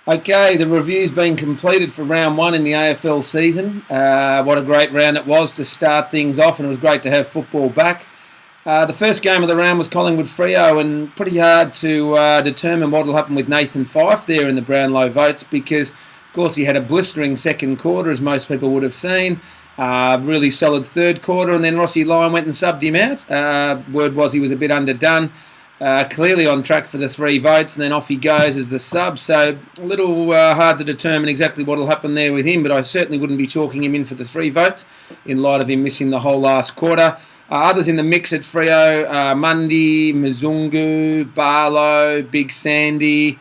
Okay, the review's been completed for round one in the AFL season. What a great round it was to start things off, and it was great to have football back. The first game of the round was Collingwood-Freo, and pretty hard to determine what will happen with Nathan Fyfe there in the Brownlow votes because, of course, he had a blistering second quarter, as most people would have seen. Really solid third quarter, and then Rossi Lyon went and subbed him out. Word was he was a bit underdone. Clearly on track for the 3 votes, and then off he goes as the sub. So a little hard to determine exactly what will happen there with him, but I certainly wouldn't be chalking him in for the 3 votes in light of him missing the whole last quarter. Others in the mix at Freo, Mundy, Mzungu, Barlow, Big Sandy.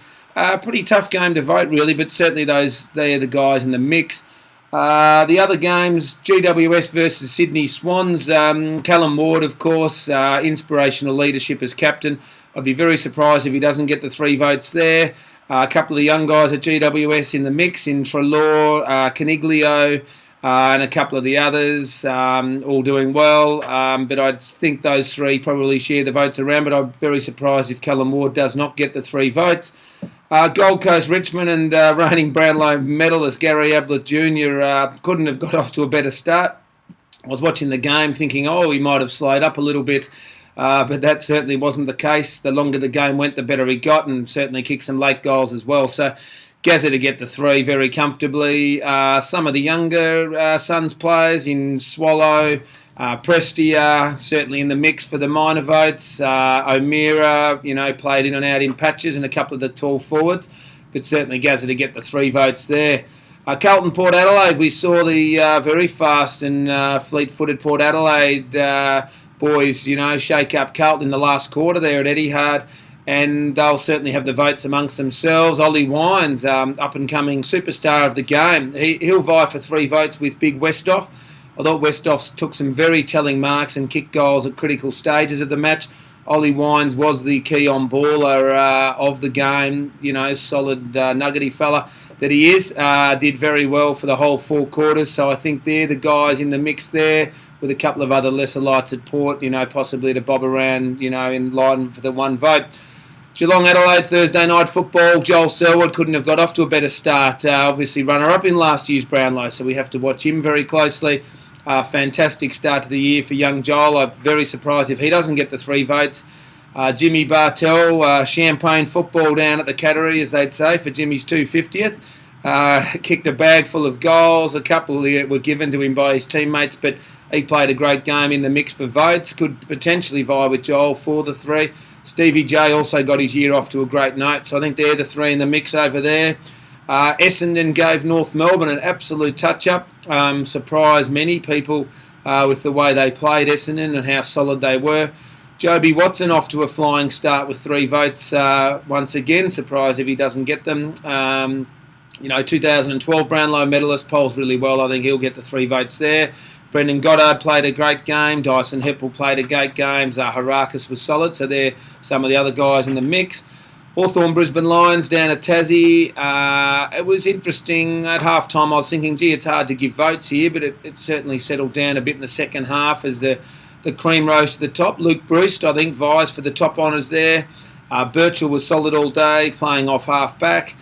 Pretty tough game to vote really, but certainly they're the guys in the mix. The other games, GWS versus Sydney Swans. Callum Ward, of course, inspirational leadership as captain. I'd be very surprised if he doesn't get the 3 votes there. A couple of young guys at GWS in the mix, in Treloar, Caniglio, and a couple of the others, all doing well. But I think those 3 probably share the votes around, but I'm very surprised if Callum Ward does not get the 3 votes. Gold Coast Richmond and reigning Brownlow medalist Gary Ablett Jr. Couldn't have got off to a better start. I was watching the game thinking, he might have slowed up a little bit, but that certainly wasn't the case. The longer the game went, the better he got, and certainly kicked some late goals as well. So Gazza to get the 3 very comfortably. Some of the younger Suns players in Swallow, Prestia, certainly in the mix for the minor votes. O'Meara, played in and out in patches, and a couple of the tall forwards. But certainly Gazza to get the 3 votes there. Carlton Port Adelaide, we saw the very fast and fleet-footed Port Adelaide boys, shake up Carlton in the last quarter there at Etihad. And they'll certainly have the votes amongst themselves. Ollie Wines, up-and-coming superstar of the game. He'll vie for 3 votes with Big Westhoff. I thought Westhoff took some very telling marks and kicked goals at critical stages of the match. Ollie Wines was the key-on baller of the game, solid nuggety fella that he is. Did very well for the whole 4 quarters, so I think they're the guys in the mix there with a couple of other lesser lights at Port, possibly to bob around, in line for the 1 vote. Geelong Adelaide Thursday night football. Joel Selwood couldn't have got off to a better start. Obviously runner-up in last year's Brownlow, so we have to watch him very closely. Fantastic start to the year for young Joel. I'm very surprised if he doesn't get the 3 votes. Jimmy Bartell, champagne football down at the Cattery, as they'd say, for Jimmy's 250th. Kicked a bag full of goals. A couple were given to him by his teammates, but he played a great game in the mix for votes. Could potentially vie with Joel for the 3. Stevie J also got his year off to a great note, so I think they're the 3 in the mix over there. Essendon gave North Melbourne an absolute touch-up. Surprised many people with the way they played Essendon and how solid they were. Joby Watson off to a flying start with 3 votes once again. Surprised if he doesn't get them. 2012 Brownlow medalist, polls really well. I think he'll get the 3 votes there. Brendan Goddard played a great game. Dyson Heppel played a great game. Zaharakis was solid, so they're some of the other guys in the mix. Hawthorn Brisbane Lions down at Tassie. It was interesting. At half-time I was thinking, it's hard to give votes here, but it certainly settled down a bit in the second half as the cream rose to the top. Luke Bruce, I think, vies for the top honours there. Birchall was solid all day, playing off half-back.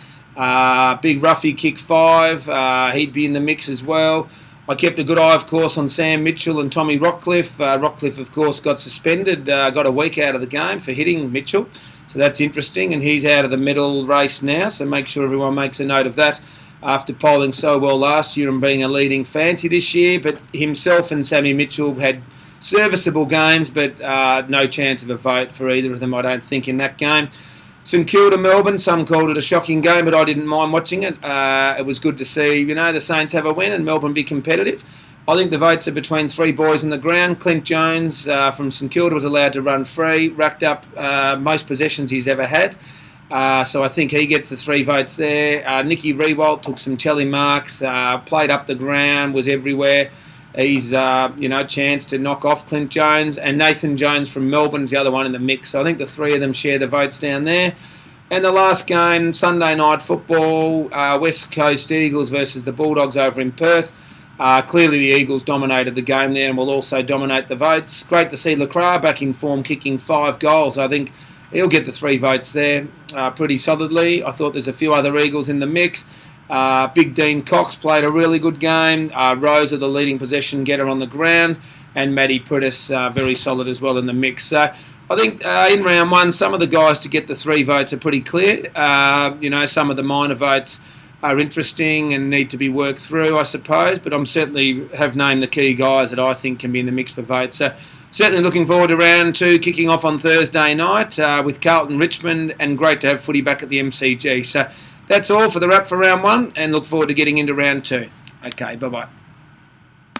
Big Ruffy kicked 5. He'd be in the mix as well. I kept a good eye, of course, on Sam Mitchell and Tommy Rockcliffe. Rockcliffe, of course, got suspended, got a week out of the game for hitting Mitchell. So that's interesting, and he's out of the medal race now, so make sure everyone makes a note of that after polling so well last year and being a leading fancy this year. But himself and Sammy Mitchell had serviceable games, but no chance of a vote for either of them, I don't think, in that game. St Kilda Melbourne, some called it a shocking game, but I didn't mind watching it. It was good to see, the Saints have a win and Melbourne be competitive. I think the votes are between 3 boys on the ground. Clint Jones from St Kilda was allowed to run free, racked up most possessions he's ever had. So I think he gets the 3 votes there. Nicky Rewalt took some telling marks, played up the ground, was everywhere. He's, chance to knock off Clint Jones. And Nathan Jones from Melbourne's the other one in the mix. So I think the 3 of them share the votes down there. And the last game, Sunday night football, West Coast Eagles versus the Bulldogs over in Perth. Clearly the Eagles dominated the game there and will also dominate the votes. Great to see Lacroix back in form, kicking 5 goals. I think he'll get the 3 votes there pretty solidly. I thought there's a few other Eagles in the mix. Big Dean Cox played a really good game. Rosa, the leading possession getter on the ground, and Matty Prittis very solid as well in the mix. So I think in round 1, some of the guys to get the 3 votes are pretty clear. Some of the minor votes are interesting and need to be worked through, I suppose, but I'm certainly have named the key guys that I think can be in the mix for votes. So certainly looking forward to round 2 kicking off on Thursday night with Carlton Richmond, and great to have footy back at the MCG. So that's all for the wrap for round 1, and look forward to getting into round 2. Okay, bye-bye.